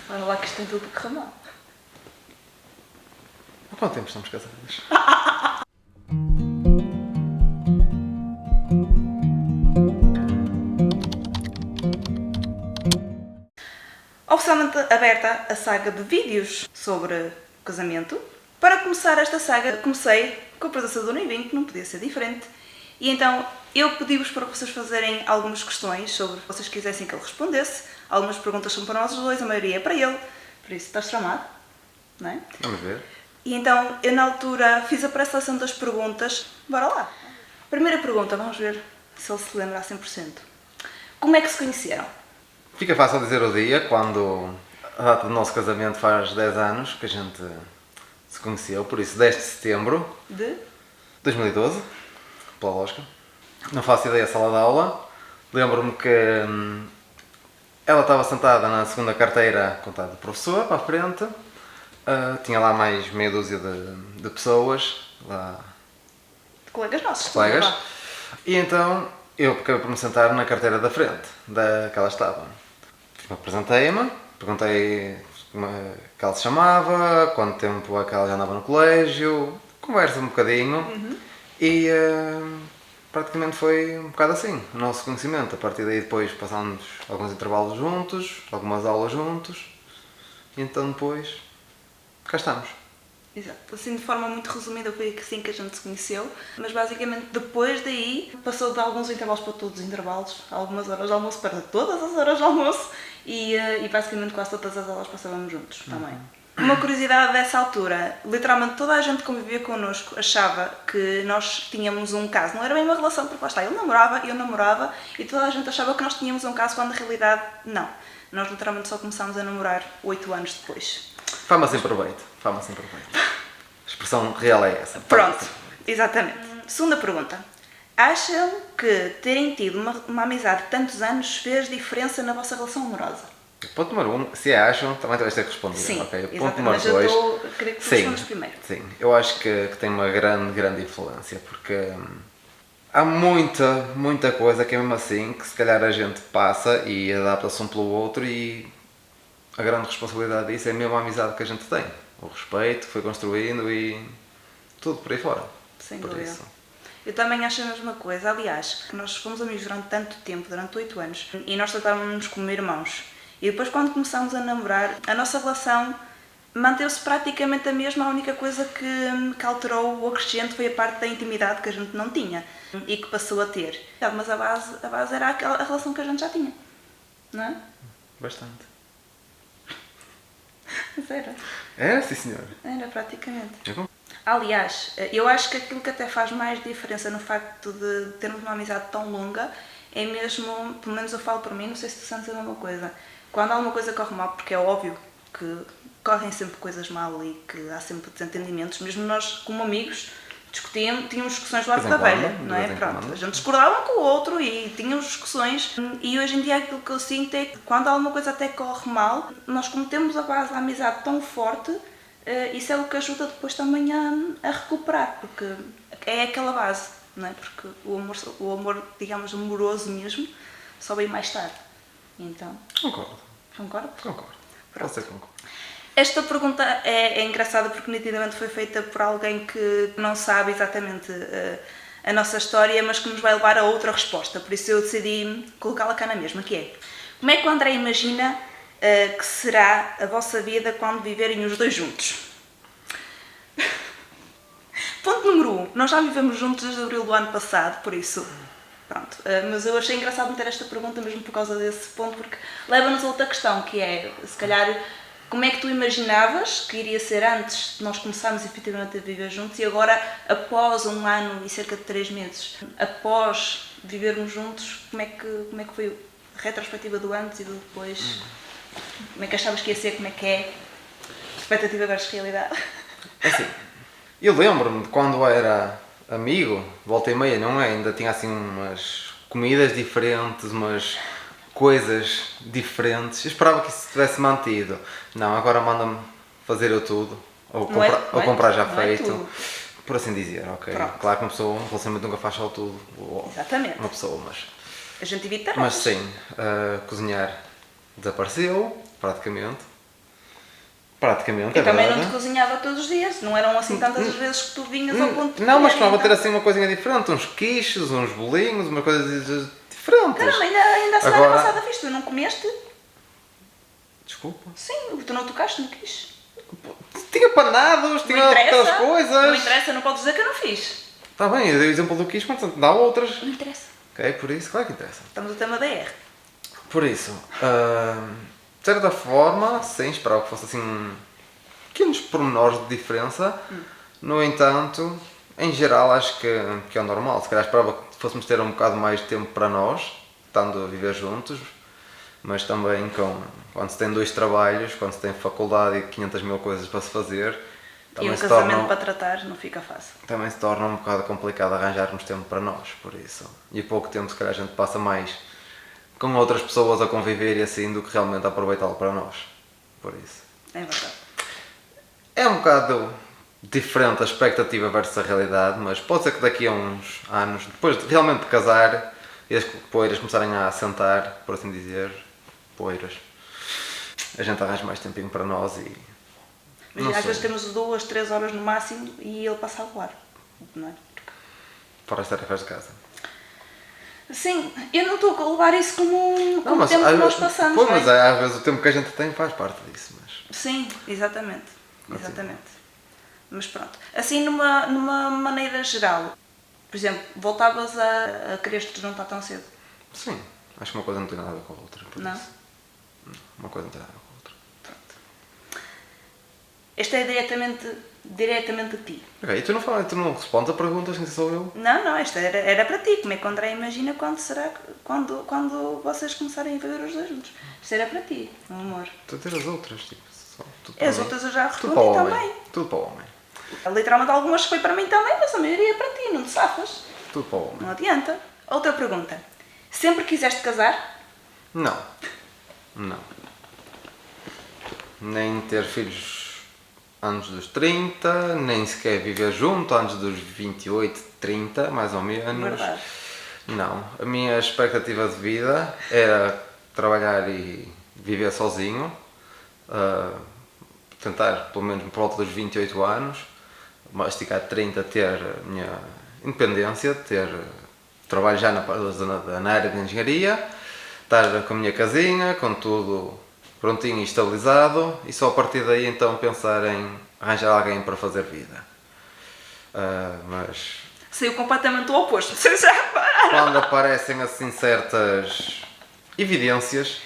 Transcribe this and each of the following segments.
Olha lá que isto tem tudo que correr mal. Há quanto tempo estamos casados? Oficialmente aberta a saga de vídeos sobre casamento. Para começar esta saga, comecei com a presença do noivinho, que não podia ser diferente. E então eu pedi-vos para vocês fazerem algumas questões sobre o que vocês quisessem que ele respondesse. Algumas perguntas são para nós dois, a maioria é para ele. Por isso estás tramado, não é? Vamos ver. E então eu na altura fiz a pré-seleção das perguntas. Bora lá! Primeira pergunta, vamos ver se ele se lembra a 100%. Como é que se conheceram? Fica fácil dizer o dia, quando a data do nosso casamento faz 10 anos que a gente se conheceu, por isso 10 de setembro De? 2012, pela lógica. Não faço ideia, sala de aula. Lembro-me que ela estava sentada na segunda carteira contada de professor, para a frente. Tinha lá mais meia dúzia de pessoas, lá, Colegas nossos. colegas. Lá. E então eu acabei por me sentar na carteira da frente, da que ela estava. Apresentei-me, perguntei como é que ela se chamava, quanto tempo é que ela já andava no colégio, conversa um bocadinho e praticamente foi um bocado assim o nosso conhecimento. A partir daí depois passámos alguns intervalos juntos, algumas aulas juntos e então depois cá estamos. Exato. Assim, de forma muito resumida, foi assim que a gente se conheceu. Mas basicamente, depois daí, passou de alguns intervalos para todos os intervalos, algumas horas de almoço para todas as horas de almoço e basicamente quase todas as aulas passávamos juntos também. Uma curiosidade dessa altura, literalmente toda a gente que convivia connosco achava que nós tínhamos um caso. Não era bem uma relação, porque lá está, ele namorava, eu namorava e toda a gente achava que nós tínhamos um caso, quando na realidade não. Nós literalmente só começámos a namorar 8 anos depois. Fama sem proveito, fama sem proveito. A expressão real é essa. Pronto, exatamente. Segunda pergunta. Acham que terem tido uma amizade de tantos anos fez diferença na vossa relação amorosa? Ponto número 1, se acham, também tu vais ter que responder. Sim, Okay? exatamente. Ponto número Mas eu 2. queria que tu Sim, respondas primeiro. sim, eu acho que tem uma grande influência, porque há muita coisa que é mesmo assim, que se calhar a gente passa e adapta-se um pelo outro e a grande responsabilidade disso é mesmo a amizade que a gente tem. O respeito que foi construindo e tudo por aí fora. Sem por dúvida. isso. Eu também acho a mesma coisa. Aliás, nós fomos amigos durante tanto tempo, durante 8 anos, e nós tratávamos-nos como irmãos. E depois, quando começámos a namorar, a nossa relação manteve-se praticamente a mesma. A única coisa que alterou o acrescente foi a parte da intimidade que a gente não tinha e que passou a ter. Mas a base era a relação que a gente já tinha, não é? Bastante. Mas era. É, sim senhor. Era praticamente. É bom. Aliás, eu acho que aquilo que até faz mais diferença no facto de termos uma amizade tão longa é mesmo, pelo menos eu falo por mim, não sei se tu sentes a mesma coisa, quando alguma coisa corre mal, porque é óbvio que correm sempre coisas mal e que há sempre desentendimentos, mesmo nós como amigos discutíamos, tínhamos discussões do lado da velha, não é? Pronto, a gente discordava um com o outro e tínhamos discussões e hoje em dia aquilo que eu sinto é que quando alguma coisa até corre mal, nós como temos a base da amizade tão forte, isso é o que ajuda depois também a recuperar, porque é aquela base, não é? Porque o amor, digamos, amoroso mesmo, só vem mais tarde. Então, Concordo. concorda? Concordo. Pronto. Você concorda. Esta pergunta é engraçada porque nitidamente foi feita por alguém que não sabe exatamente a nossa história, mas que nos vai levar a outra resposta. Por isso eu decidi colocá-la cá na mesma, que é: como é que o André imagina que será a vossa vida quando viverem os dois juntos? Ponto número 1. Nós já vivemos juntos desde abril do ano passado, por isso, pronto. Mas eu achei engraçado meter esta pergunta mesmo por causa desse ponto, porque leva-nos a outra questão, que é, se calhar, como é que tu imaginavas que iria ser antes de nós começarmos efetivamente a viver juntos e agora, após 1 ano e cerca de 3 meses, após vivermos juntos, como é que foi a retrospectiva do antes e do depois? Como é que achavas que ia ser, como é que é? Expectativa versus realidade. É assim, eu lembro-me de quando era amigo, volta e meia, não é? Ainda tinha assim umas comidas diferentes, umas coisas diferentes. Eu esperava que isso tivesse mantido. Não, agora manda-me fazer eu tudo. Ou comprar já feito. Por assim dizer, ok. Pronto. Claro que uma pessoa, um relacionamento nunca faz só tudo. Exatamente. Uma pessoa, mas... A gente evita. Mas sim, cozinhar desapareceu, praticamente. Praticamente, Eu é também verdade. não te cozinhava todos os dias, não eram assim tantas as vezes que tu vinhas ao ponto de Não, mas comer, costumava ter então. assim uma coisinha diferente, uns quiches, uns bolinhos, umas coisas diferentes. Caramba, ainda a semana Agora- passada fiz, tu não comeste? Desculpa. Sim, tu não tocaste no quiche. Tinha panados, Não tinha aquelas coisas. Não interessa, não podes dizer que eu não fiz. Está bem, eu dei o exemplo do quiche, mas dá outras. Não interessa. Ok, por isso, claro que interessa. Estamos no tema da R. Por isso, de certa forma, sem esperar que fosse assim pequenos pormenores de diferença, no entanto, em geral acho que é o normal. Se calhar esperava que fôssemos ter um bocado mais de tempo para nós, estando a viver juntos, mas também quando se tem 2 trabalhos, quando se tem faculdade e 500 mil coisas para se fazer, E também um se casamento torna, para tratar não fica fácil. também se torna um bocado complicado arranjarmos tempo para nós, por isso. E pouco tempo se calhar a gente passa mais com outras pessoas a conviver e assim do que realmente a aproveitá-lo para nós. Por isso. É verdade. É um bocado diferente a expectativa versus a realidade, mas pode ser que daqui a uns anos, depois de realmente casar e as poeiras começarem a assentar, por assim dizer, poeiras, a gente arranja mais tempinho para nós e... Mas não às sei. vezes temos 2, 3 horas no máximo e ele passa a voar. Não é? Para as tarefas de casa. Sim, eu não estou a levar isso como Mas tempo que às nós vezes- passamos. Pois, não é? mas às vezes o tempo que a gente tem faz parte disso, mas... Sim, exatamente. Exatamente. Mas pronto. Assim, numa maneira geral, por exemplo, voltavas a querer te juntar tão cedo? Sim, acho que uma coisa não tem nada a ver com a outra, por Não? isso. Uma coisa não tem nada a ver com a outra. Pronto. Esta é diretamente a ti. Ok, e tu não respondes a perguntas, quem sou eu? Não, esta era para ti. Como é que o André imagina quando vocês começarem a viver os dois juntos? Isto era para ti, meu amor. Tu tens as outras, tipo, só, tudo para As mim. outras eu já Tudo para respondi o homem. também. Tudo para o homem. Literalmente algumas foi para mim também, mas a maioria é para ti, não te safas. Tudo para o homem. Não adianta. Outra pergunta. Sempre quiseste casar? Não. Não. Nem ter filhos antes dos 30, nem sequer viver junto antes dos 28, 30, mais ou menos. Verdade. Não. A minha expectativa de vida era trabalhar e viver sozinho. Tentar, pelo menos por volta dos 28 anos, mastigar 30, ter a minha independência, ter trabalho já na área de engenharia, estar com a minha casinha, com tudo prontinho e estabilizado, e só a partir daí então pensar em arranjar alguém para fazer vida. Mas Saiu completamente o oposto. Vocês já repararam? quando aparecem assim certas evidências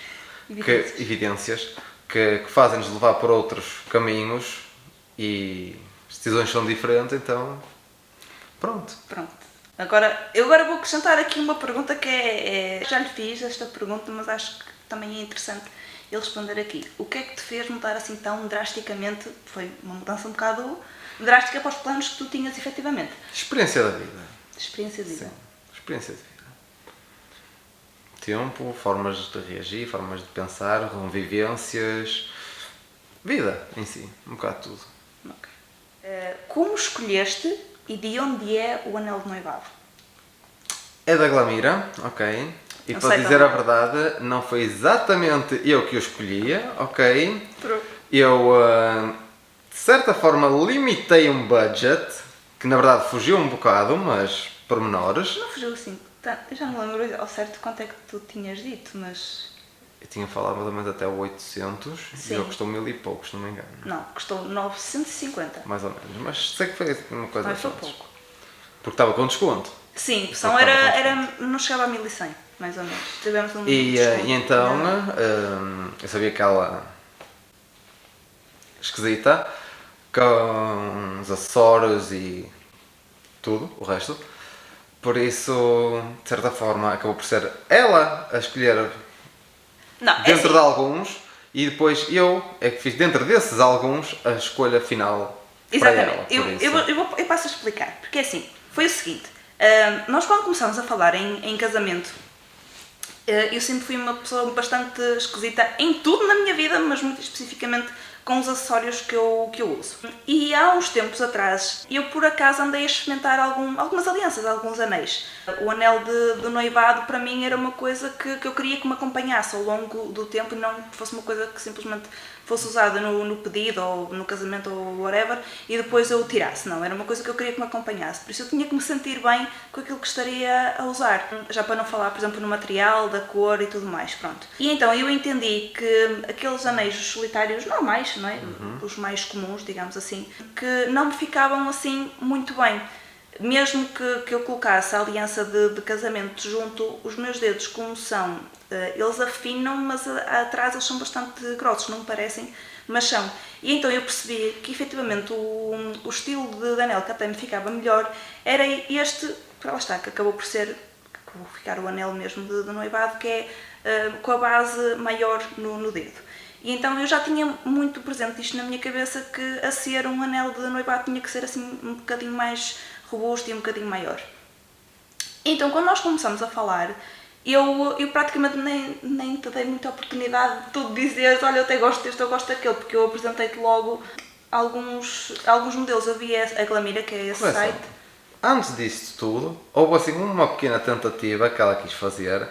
que fazem-nos levar por outros caminhos e as decisões são diferentes, então pronto. Pronto. Eu vou acrescentar aqui uma pergunta que já lhe fiz esta pergunta, mas acho que também é interessante ele responder aqui. O que é que te fez mudar assim tão drasticamente? Foi uma mudança um bocado drástica para os planos que tu tinhas efetivamente. Experiência da vida. Experiência de vida. Sim, experiência de vida. Tempo, formas de reagir, formas de pensar, convivências, vida em si, um bocado tudo. Ok. Como escolheste e de onde é o anel de noivado? É da Glamira, ok. E Não para sei dizer também. a verdade, não foi exatamente eu que o escolhia, ok. True. Eu, de certa forma, limitei um budget, que na verdade fugiu um bocado, mas pormenores. Não fugiu assim. Eu já não lembro ao certo quanto é que tu tinhas dito, mas... Eu tinha falado mais ou menos até 800 Sim. e ele custou 1000 e poucos, se não me engano. Não, custou 950. Mais ou menos, mas sei que foi uma coisa Mas foi antes. pouco. Porque estava com desconto. Sim, Porque são estava com era, desconto. não chegava a 1100, mais ou menos. Tivemos um E desconto. então, eu sabia que ela esquisita, com os acessórios e tudo, o resto. Por isso, de certa forma, acabou por ser ela a escolher Não, é dentro assim. de alguns e depois eu é que fiz dentro desses alguns a escolha final para ela. Exatamente. Por isso. Eu passo a explicar. Porque é assim, foi o seguinte. Nós quando começámos a falar em casamento, eu sempre fui uma pessoa bastante esquisita em tudo na minha vida, mas muito especificamente com os acessórios que eu uso. E há uns tempos atrás, eu por acaso andei a experimentar algumas alianças, alguns anéis. O anel de noivado para mim era uma coisa que eu queria que me acompanhasse ao longo do tempo e não fosse uma coisa que simplesmente fosse usada no pedido ou no casamento ou whatever e depois eu o tirasse. Não, era uma coisa que eu queria que me acompanhasse. Por isso eu tinha que me sentir bem com aquilo que estaria a usar. Já para não falar, por exemplo, no material, da cor e tudo mais, pronto. E então eu entendi que aqueles anéis solitários normais, não é? Os mais comuns, digamos assim, que não me ficavam assim muito bem. Mesmo que eu colocasse a aliança de casamento junto, os meus dedos, como são, eles afinam, mas atrás eles são bastante grossos, não me parecem, mas são. E então eu percebi que efetivamente o estilo de anel que até me ficava melhor era este, lá está, que acabou por ficar o anel mesmo de noivado, que é com a base maior no dedo. E então eu já tinha muito presente isto na minha cabeça, que a ser um anel de noivado tinha que ser assim um bocadinho mais robusto e um bocadinho maior. Então quando nós começamos a falar, eu praticamente nem te dei muita oportunidade de tu dizeres, olha, eu até gosto deste, eu gosto daquele, porque eu apresentei-te logo alguns modelos. Eu vi a Glamira, que é esse site. Antes disso tudo, houve assim uma pequena tentativa que ela quis fazer,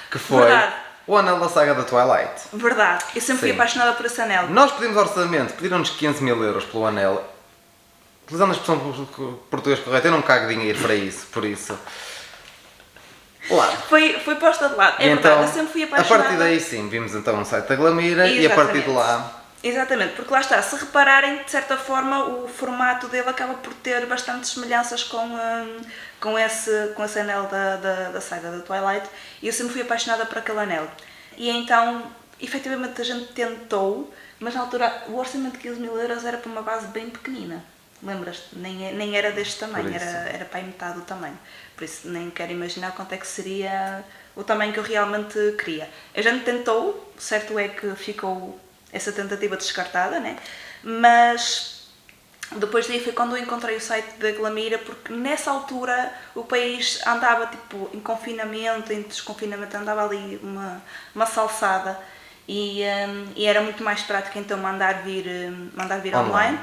que foi Verdade. o anel da saga da Twilight. Verdade, eu sempre fui apaixonada por esse anel. Nós pedimos orçamento, pediram-nos 15 mil euros pelo anel. Utilizando a expressão português correta, eu não cago dinheiro para isso, por isso. Lá. Foi posta de lado, é então, verdade, eu sempre fui apaixonada. A partir daí sim, vimos então um site da Glamira e a partir de lá... Exatamente, porque lá está, se repararem, de certa forma o formato dele acaba por ter bastantes semelhanças com esse anel da saga da Twilight, e eu sempre fui apaixonada por aquele anel. E então, efetivamente a gente tentou, mas na altura o orçamento de 15 mil euros era para uma base bem pequenina. Lembras-te? Nem era deste tamanho, era para a metade do tamanho. Por isso nem quero imaginar quanto é que seria o tamanho que eu realmente queria. A gente tentou, certo é que ficou essa tentativa descartada, né? Mas depois daí foi quando eu encontrei o site da Glamira, porque nessa altura o país andava tipo em confinamento, em desconfinamento, andava ali uma salsada e era muito mais prático então mandar vir online.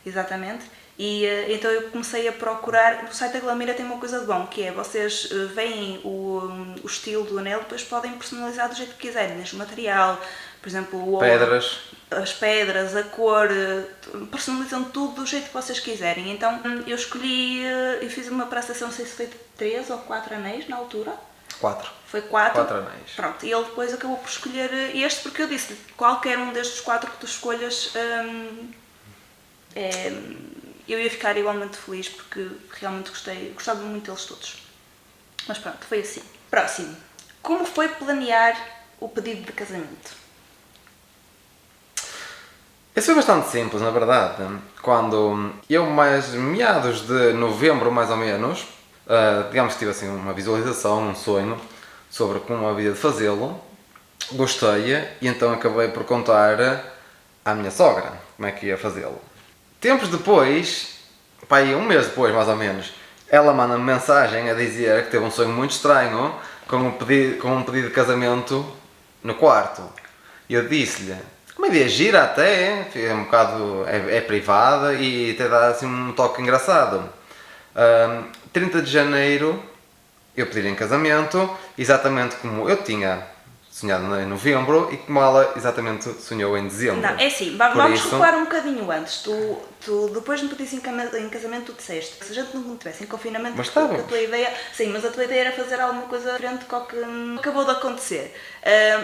Exatamente. E então eu comecei a procurar. O site da Glamira tem uma coisa de bom, que é vocês veem o estilo do anel, depois podem personalizar do jeito que quiserem, desde o material, por exemplo, o ouro, as pedras, a cor, personalizam tudo do jeito que vocês quiserem. Então eu escolhi, eu fiz uma prestação, não sei se foi 3 ou 4 anéis na altura. 4. Foi 4 anéis. Pronto, e ele depois acabou por escolher este, porque eu disse, qualquer um destes 4 que tu escolhas, eu ia ficar igualmente feliz, porque realmente gostava muito deles todos. Mas pronto, foi assim. Próximo. Como foi planear o pedido de casamento? Isso foi bastante simples, na verdade. Quando eu, mais meados de novembro, mais ou menos, digamos que tive assim uma visualização, um sonho sobre como havia de fazê-lo, gostei e então acabei por contar à minha sogra como é que ia fazê-lo. Tempos depois, pá, um mês depois mais ou menos, ela manda-me mensagem a dizer que teve um sonho muito estranho com um pedido de casamento no quarto. E eu disse-lhe, uma ideia gira até, é um bocado, é privada e até dá assim um toque engraçado. 30 de janeiro eu pedi-lhe em casamento, exatamente como eu tinha sonhado em novembro e como ela exatamente sonhou em dezembro. Não, é assim, vamos recuar um bocadinho antes. Tu depois me pediste em casamento, tu disseste que se a gente não estivesse em confinamento, mas a tua ideia, sim, mas a tua ideia era fazer alguma coisa diferente do que acabou de acontecer.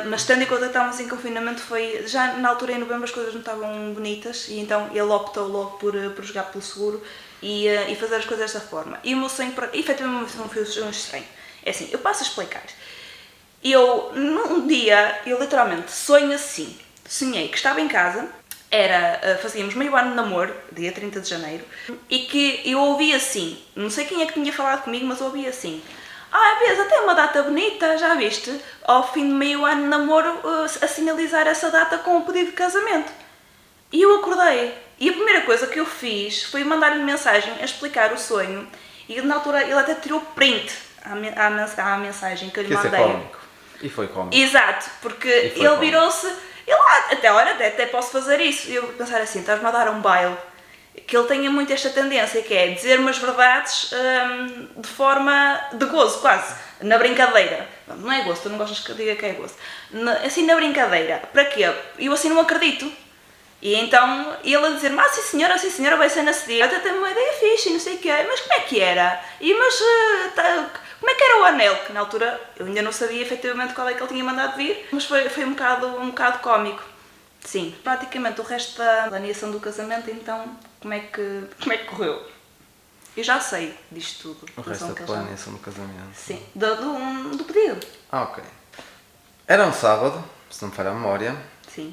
Mas tendo em conta que estávamos em confinamento, foi já na altura em novembro as coisas não estavam bonitas e então ele optou logo por jogar pelo seguro e fazer as coisas desta forma. E o meu sonho, efetivamente, foi um sonho estranho. É assim, eu passo a explicar. Num dia, eu literalmente sonho assim. Sonhei que estava em casa, fazíamos meio ano de namoro, dia 30 de janeiro, e que eu ouvi assim, não sei quem é que tinha falado comigo, mas eu ouvi assim: vês, até uma data bonita, já viste? Ao fim de meio ano de namoro, a sinalizar essa data com o pedido de casamento. E eu acordei, e a primeira coisa que eu fiz foi mandar-lhe mensagem a explicar o sonho, e na altura ele até tirou print à mensagem que eu lhe mandei. E foi cómico. Exato, porque ele virou-se E lá, até posso fazer isso. E eu pensar assim, estás-me a dar um baile. Que ele tenha muito esta tendência, que é dizer umas verdades de forma de gozo, quase, na brincadeira. Não é gozo, tu não gostas que eu diga que é gozo. Assim, na brincadeira. Para quê? Eu assim não acredito. E então, ele a dizer-me, sim senhora, vai ser nesse dia. Eu até tenho uma ideia fixe, não sei o quê. Mas como é que era? Como é que era o anel? Que na altura eu ainda não sabia efetivamente qual é que ele tinha mandado vir. Mas foi um bocado cómico. Sim, praticamente o resto da planeação do casamento, então, como é que correu? Eu já sei disto tudo. O resto da planeação do casamento? Sim, do pedido. Ok. Era um sábado, se não me falha a memória. Sim.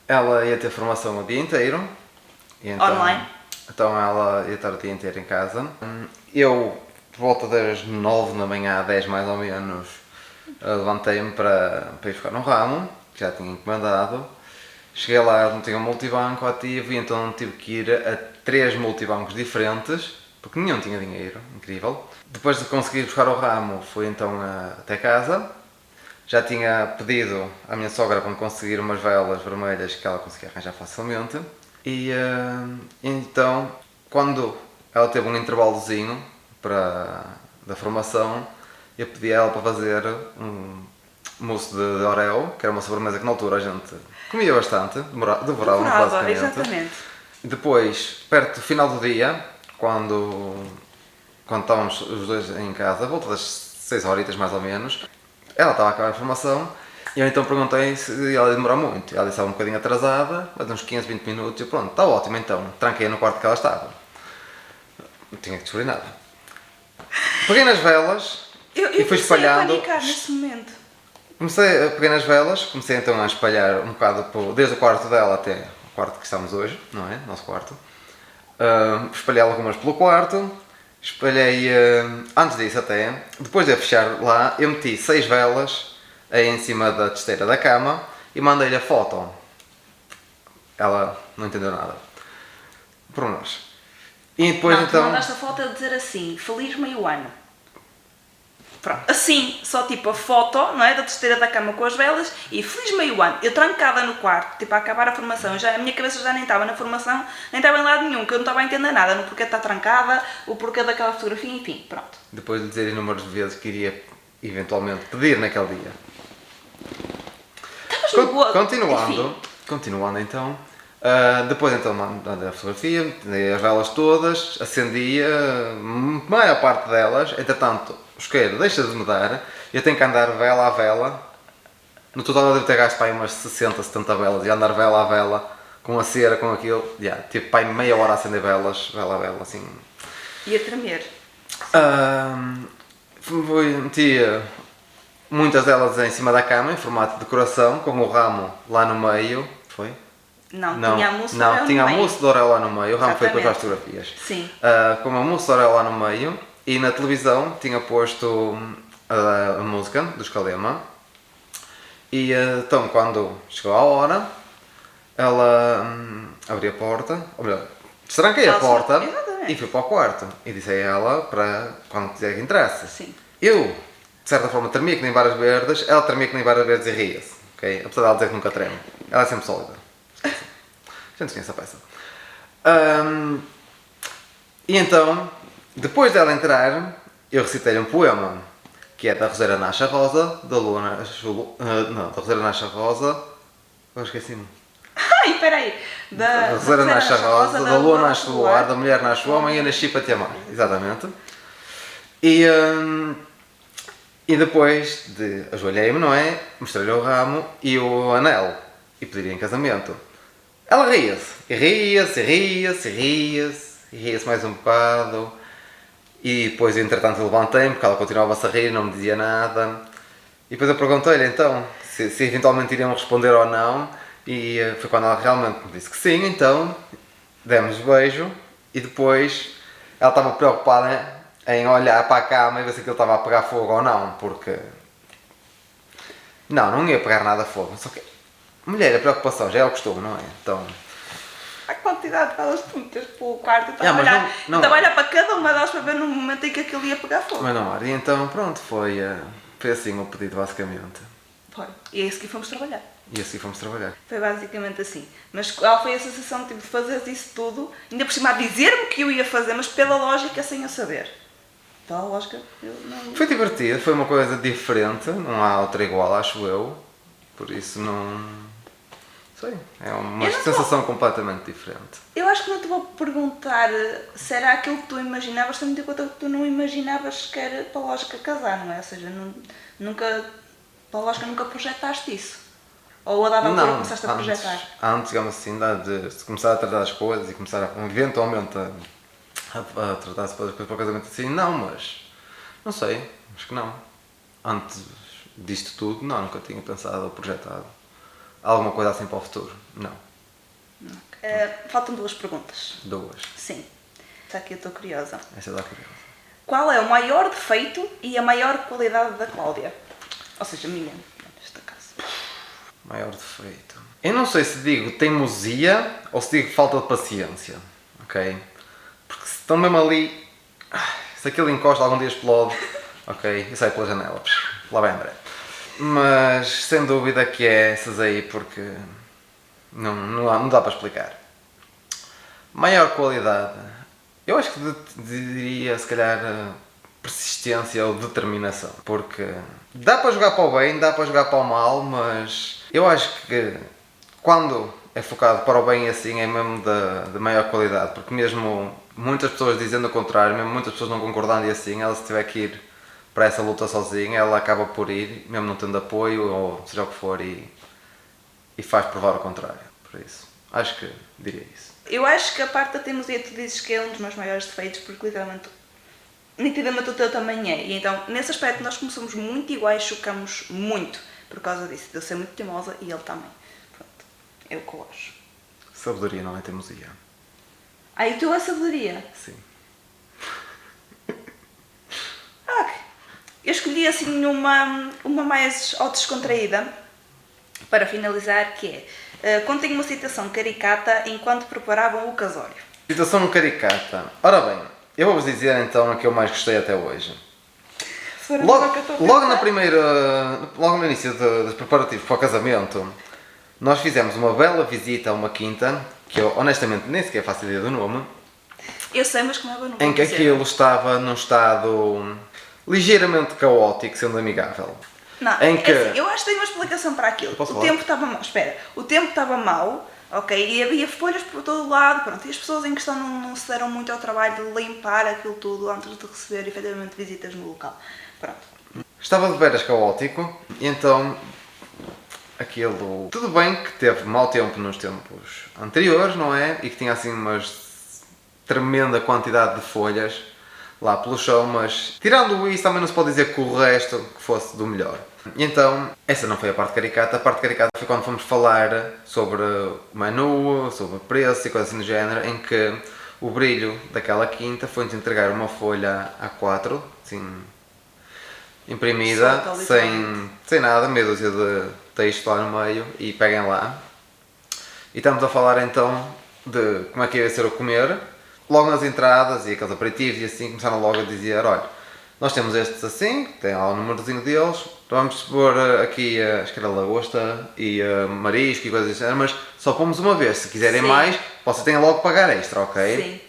Ela ia ter formação o dia inteiro. E então, online. Então ela ia estar o dia inteiro em casa. Eu, por volta das 9 da manhã, 10 mais ou menos, levantei-me para ir buscar um ramo, que já tinha encomendado. Cheguei lá, não tinha um multibanco ativo e então tive que ir a 3 multibancos diferentes, porque nenhum tinha dinheiro, incrível. Depois de conseguir buscar o ramo, fui então até casa. Já tinha pedido à minha sogra para me conseguir umas velas vermelhas que ela conseguia arranjar facilmente. E então, quando ela teve um intervalozinho da formação, eu pedi a ela para fazer um mousse de Oreo, que era uma sobremesa que na altura a gente comia bastante, devorava basicamente. Exatamente. Depois, perto do final do dia, quando estávamos os dois em casa, volta das 6 horitas mais ou menos, ela estava a acabar a formação e eu então perguntei se ela ia demorar muito. Ela disse que estava um bocadinho atrasada, mas uns 15, 20 minutos e pronto, está ótimo então. Tranquei no quarto que ela estava. Não tinha que descobrir nada. Peguei nas velas e fui espalhando. Eu comecei a panicar nesse momento. Comecei a pegar nas velas, comecei então a espalhar um bocado desde o quarto dela até o quarto que estamos hoje, não é? Nosso quarto. Espalhei algumas pelo quarto, espalhei, antes disso até, depois de a fechar lá, eu meti 6 velas aí em cima da testeira da cama e mandei-lhe a foto. Ela não entendeu nada. Por nós. E depois não, então... tu mandaste a foto a dizer assim, feliz meio ano. Pronto, assim, só tipo a foto, não é, da testeira da cama com as velas e feliz meio ano. Eu trancada no quarto, tipo a acabar a formação, a minha cabeça já nem estava na formação, nem estava em lado nenhum, que eu não estava a entender nada, no porquê está trancada, o porquê daquela fotografia, enfim, pronto. Depois de dizer inúmeras vezes que iria eventualmente pedir naquele dia. Continuando então, depois então mandei a fotografia, dei as velas todas, acendia, a maior parte delas, entretanto o isqueiro deixa de mudar, eu tenho que andar vela a vela, no total eu devo ter gasto para aí umas 60, 70 velas, e andar vela a vela, com a cera, com aquilo, tipo para aí meia hora a acender velas, vela a vela, assim. E a tremer. Meti muitas delas em cima da cama, em formato de decoração, com o ramo lá no meio, foi? Não, tinha a mousse de Oreo no meio. Tinha a mousse de Oreo lá no meio, o ramo foi depois para as fotografias. Sim. Com a mousse de Oreo lá no meio, e na televisão tinha posto a música do Escalema. E então, quando chegou a hora, ela abriu a porta, ou melhor, destranquei a porta e fui para o quarto. E disse a ela para quando quiser que entrasse. Sim. Eu, de certa forma, tremia que nem varas verdes, ela tremia que nem varas verdes e ria-se. Okay? Apesar de ela dizer que nunca treme. Ela é sempre sólida. A gente conhece a peça. E então, depois dela entrar, eu recitei um poema, que é da Roseira Nasce a Rosa, da Lua Nasce da Roseira Nasce a Rosa, eu esqueci-me. Ai, espera aí. Da Roseira Nasce a Rosa, da Lua Nasce o Luar, da Mulher Nasce o Homem e eu nasci para te amar. Exatamente. E depois ajoelhei-me, não é? Mostrei-lhe o ramo e o anel e pedi-lhe em casamento. Ela ria-se, e ria-se, e ria-se, e ria-se, e ria-se mais um bocado. E depois, entretanto, levantei-me, porque ela continuava-se a rir, não me dizia nada. E depois eu perguntei-lhe, então, se eventualmente iriam responder ou não. E foi quando ela realmente me disse que sim, então, demos beijo. E depois, ela estava preocupada em olhar para a cama e ver se aquilo estava a pegar fogo ou não, porque... Não ia pegar nada a fogo, só que... Mulher, a preocupação já é o costume, não é? Então... A quantidade de velas que metes pelo quarto, eu estava a olhar para cada uma delas para ver no momento em que aquilo ia pegar fogo. Mas não, e então pronto, foi assim o pedido basicamente. Foi. E é isso que fomos trabalhar. E assim fomos trabalhar. Foi basicamente assim. Mas qual foi a sensação tipo, de fazer isso tudo, ainda por cima a dizer-me que eu ia fazer, mas pela lógica sem eu saber? Pela lógica, eu não... Foi divertido, foi uma coisa diferente, não há outra igual, acho eu. Por isso não... sei, é uma sensação completamente diferente. Eu acho que não te vou perguntar se era aquilo que tu imaginavas, tendo em conta que tu não imaginavas sequer para a lógica casar, não é? Ou seja, nunca, para a lógica nunca projetaste isso. Ou a dada altura começaste a projetar? Antes, digamos assim, de começar a tratar as coisas e começar eventualmente a tratar as coisas para o casamento assim, não, mas não sei, acho que não. Antes disto tudo, não, nunca tinha pensado ou projetado alguma coisa assim para o futuro, não. Faltam 2 perguntas. 2. Sim. Está aqui, eu estou curiosa. Essa dá curiosa. Qual é o maior defeito e a maior qualidade da Cláudia? Ou seja, minha, neste caso. Maior defeito. Eu não sei se digo teimosia ou se digo falta de paciência, ok? Porque se estão mesmo ali, se aquilo encosta algum dia explode, ok? E sai pela janela, lá vai André. Mas sem dúvida que é essas aí porque não dá para explicar. Maior qualidade. Eu acho que diria se calhar persistência ou determinação. Porque dá para jogar para o bem, dá para jogar para o mal, mas eu acho que quando é focado para o bem assim é mesmo de maior qualidade. Porque mesmo muitas pessoas dizendo o contrário, mesmo muitas pessoas não concordando e assim, ela se tiver que ir para essa luta sozinha, ela acaba por ir, mesmo não tendo apoio ou seja o que for, e faz provar o contrário. Por isso, acho que diria isso. Eu acho que a parte da teimosia tu dizes que é um dos meus maiores defeitos, porque literalmente, nitidamente o teu também é. E então, nesse aspecto, nós como somos muito iguais, chocamos muito por causa disso. De eu ser muito teimosa e ele também. Pronto, é o que eu acho. Sabedoria não é teimosia. E tu a sabedoria? Sim. Eu escolhi assim uma mais descontraída para finalizar, que é contem uma situação caricata enquanto preparavam o casório. Situação caricata. Ora bem, eu vou-vos dizer então a que eu mais gostei até hoje. Logo no início dos preparativos para o casamento, nós fizemos uma bela visita a uma quinta, que eu honestamente nem sequer faço ideia do nome. Eu sei, mas como é que eu não vou em que dizer? Aquilo estava num estado ligeiramente caótico, sendo amigável. Não, em que... assim, eu acho que tem uma explicação para aquilo. O tempo estava mau. Espera, o tempo estava mau, ok? E havia folhas por todo o lado, pronto. E as pessoas em questão não se deram muito ao trabalho de limpar aquilo tudo antes de receber efetivamente visitas no local. Pronto. Estava de veras caótico, e então aquilo... Tudo bem que teve mau tempo nos tempos anteriores, não é? E que tinha assim uma tremenda quantidade de folhas lá pelo chão, mas tirando isso também não se pode dizer que o resto que fosse do melhor. E então, essa não foi a parte caricata. A parte caricata foi quando fomos falar sobre o menu, sobre preço e coisas assim do género, em que o brilho daquela quinta foi-nos entregar uma folha A4, assim, imprimida, sem nada, meia dúzia de texto lá no meio, e peguem lá. E estamos a falar então de como é que ia ser o comer. Logo nas entradas e aqueles aperitivos e assim, começaram logo a dizer, olha, nós temos estes assim, tem lá o númerozinho deles, vamos pôr aqui acho que era lagosta e marisco e coisas assim, mas só pomos uma vez, se quiserem mais, vocês têm logo que pagar extra, ok? Sim.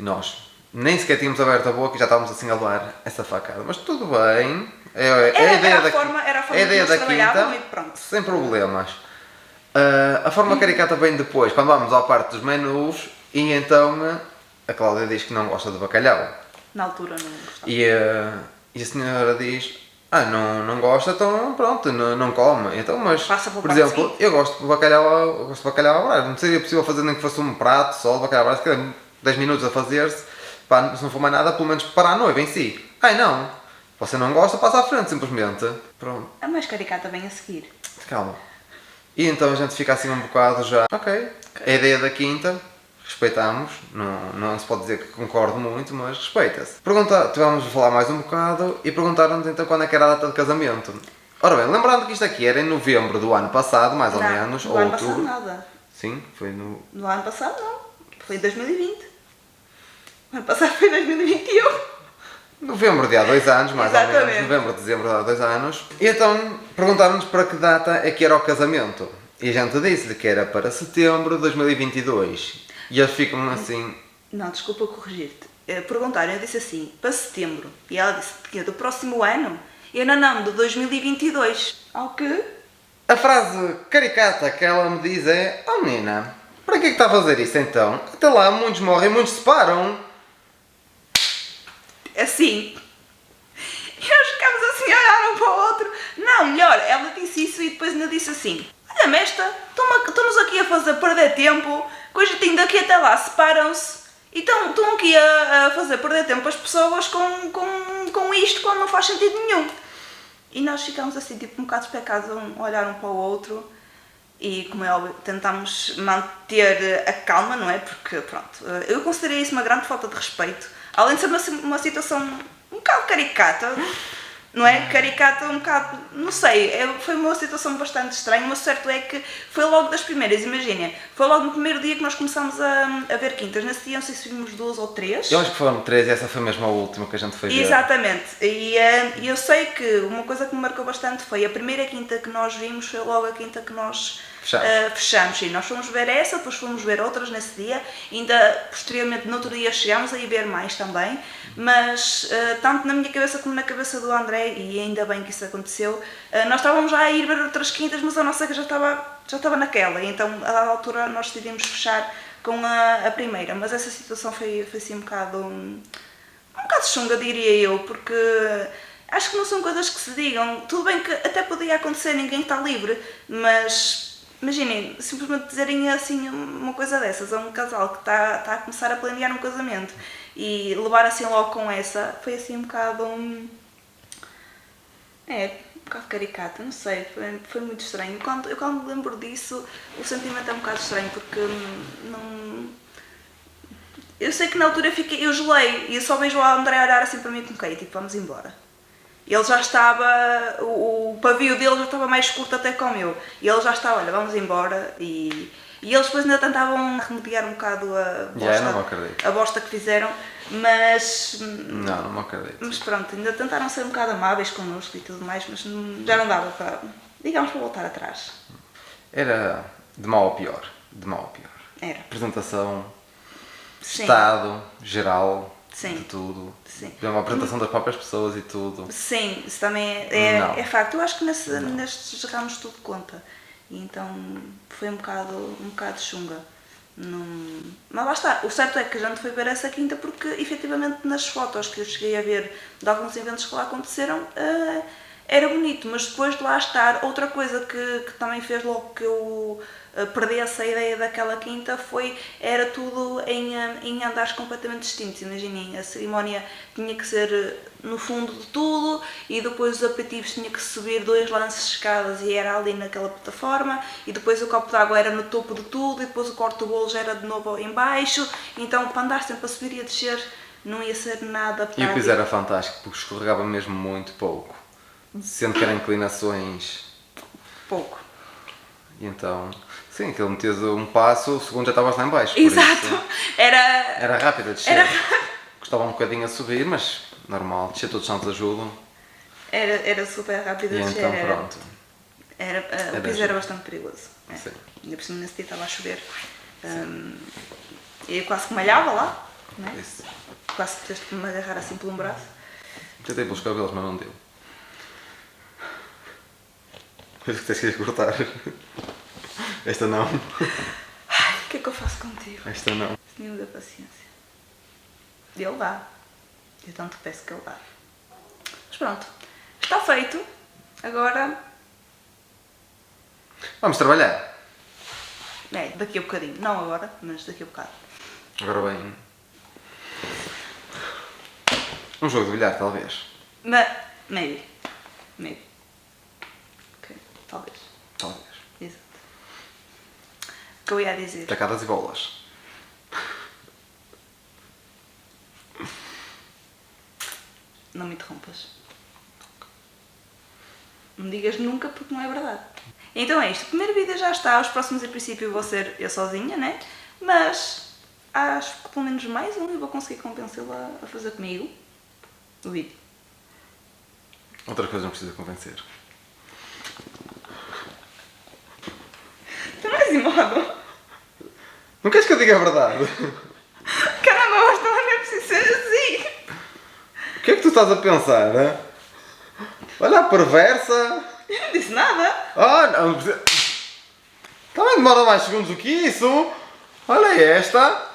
E nós nem sequer tínhamos aberto a boca e já estávamos assim a levar essa facada, mas tudo bem, Era a forma que nós trabalhávamos e pronto. Sem problemas. A forma caricata vem depois, quando vamos à parte dos menus. E então a Cláudia diz que não gosta de bacalhau. Na altura não gostava. E a senhora diz, não gosta, então pronto, não come. Então, mas, por exemplo, eu gosto de bacalhau à brás. Não seria possível fazer nem que fosse um prato só de bacalhau à brás, que é 10 minutos a fazer-se, se não for mais nada, pelo menos para a noiva em si. Não, você não gosta, passa à frente simplesmente. Pronto. A mais caricata vem a seguir. Calma. E então a gente fica assim um bocado já, ok, a ideia da quinta... Respeitamos, não se pode dizer que concordo muito, mas respeita-se. Tivemos a falar mais um bocado e perguntaram-nos então quando é que era a data de casamento. Ora bem, lembrando que isto aqui era em novembro do ano passado, mais ou menos, ou outubro. No ano passado nada. Sim, foi no... No ano passado não, foi em 2020. O ano passado foi em 2021. novembro de há 2 anos, mais ou Exatamente. menos, novembro, dezembro de há 2 anos. E então perguntaram-nos para que data é que era o casamento. E a gente disse-lhe que era para setembro de 2022. E eles ficam assim... Não, desculpa corrigir-te. Perguntaram, eu disse assim, para setembro. E ela disse, porque do próximo ano? Eu não, de 2022. Ao que? A frase caricata que ela me diz é: oh menina, para que é que está a fazer isso então? Até lá muitos morrem, muitos se param. Assim. E nós ficámos assim a olhar um para o outro. Não, melhor, ela disse isso e depois ainda disse assim: olha-me esta, estão-nos aqui a fazer perder tempo, coisa tem daqui até lá, separam-se. E estão aqui a fazer perder tempo as pessoas com isto quando não faz sentido nenhum. E nós ficámos assim, tipo, um bocado especados a olhar um para o outro. E, como é óbvio, tentámos manter a calma, não é? Porque, pronto, eu considerei isso uma grande falta de respeito. Além de ser uma situação um bocado caricata, não é? Caricata um bocado, não sei, foi uma situação bastante estranha, mas o certo é que foi logo das primeiras, imaginem. Foi logo no primeiro dia que nós começámos a ver quintas. Nesse dia não sei se vimos 2 ou 3. Eu acho que foram 3 e essa foi mesmo a última que a gente foi ver. Exatamente. E eu sei que uma coisa que me marcou bastante foi a primeira quinta que nós vimos, foi logo a quinta que nós fechamos. Sim, nós fomos ver essa, depois fomos ver outras nesse dia, ainda posteriormente no outro dia chegámos a ir ver mais também, mas tanto na minha cabeça como na cabeça do André, e ainda bem que isso aconteceu, nós estávamos já a ir ver outras quintas, mas a nossa já estava naquela, e então a dada altura nós decidimos fechar com a primeira, mas essa situação foi assim um bocado chunga, diria eu, porque acho que não são coisas que se digam. Tudo bem que até podia acontecer, ninguém está livre, mas imaginem, simplesmente dizerem assim uma coisa dessas a um casal que está a começar a planear um casamento e levar assim logo com essa, foi assim um bocado um bocado caricata, não sei, foi muito estranho. Eu quando me lembro disso, o sentimento é um bocado estranho, porque não... Eu sei que na altura eu gelei e eu só vejo o André olhar assim para mim com quem, tipo, vamos embora. Ele já estava, o pavio dele já estava mais curto até que o meu. E ele já estava, olha, vamos embora. E eles depois ainda tentavam remediar um bocado a bosta que fizeram, mas... Não me acredito. Mas pronto, ainda tentaram ser um bocado amáveis connosco e tudo mais, mas já não dava para, digamos, para voltar atrás. Era de mal a pior, Era. Apresentação, Sim. estado, geral, Sim. de tudo. Sim. Uma apresentação das próprias pessoas e tudo. Sim, isso também é facto. Eu acho que nestes ramos tudo conta. E então foi um bocado chunga. Mas lá está, o certo é que a gente foi ver essa quinta porque efetivamente nas fotos que eu cheguei a ver de alguns eventos que lá aconteceram era bonito, mas depois de lá estar, outra coisa que também fez logo que eu perdesse a ideia daquela quinta era tudo em andares completamente distintos. Imaginem, a cerimónia tinha que ser no fundo de tudo e depois os aperitivos tinha que subir 2 lances de escadas e era ali naquela plataforma e depois o copo de água era no topo de tudo e depois o corte de bolo já era de novo em baixo, então para andar sempre a subir e a descer não ia ser nada. E o piso era fantástico porque escorregava mesmo muito pouco, sendo que eram inclinações pouco. E então, sim, aquilo metias um passo, o segundo já estavas lá em baixo. Exato, isso, era rápido a descer. Custava um bocadinho a subir, mas normal, descer todos os santos ajudam. Era super rápido a descer. Então pronto. O piso era bastante perigoso. Sim. Ainda por cima nesse dia estava a chover. Eu quase que malhava lá, não é? Isso. Quase que tiveste que me agarrar assim por um braço. Tentei pelos cabelos, mas não deu. Coisa que tens que cortar. Esta não. Ai, o que é que eu faço contigo? Esta não. Nem me dá paciência. Ele dá. Eu tanto peço que ele dá. Mas pronto. Está feito. Agora... Vamos trabalhar. Daqui a bocadinho. Não agora, mas daqui a bocado. Agora bem. Um jogo de bilhar, talvez. Maybe. Ok, talvez. Exato. O que eu ia dizer? Tacadas e bolas. Não me interrompas. Não me digas nunca porque não é verdade. Então é isto. O primeiro vídeo já está. Os próximos, em princípio, vou ser eu sozinha, né? Mas acho que pelo menos mais um eu vou conseguir convencê-la a fazer comigo. o vídeo. Outra coisa não precisa convencer. Tu não és imodo? Não queres que eu diga a verdade? Caramba, mas não é preciso ser assim. O que é que tu estás a pensar? Hein? Olha a perversa! Eu não disse nada. Ah, não. Também demora mais segundos do que isso! Olha esta!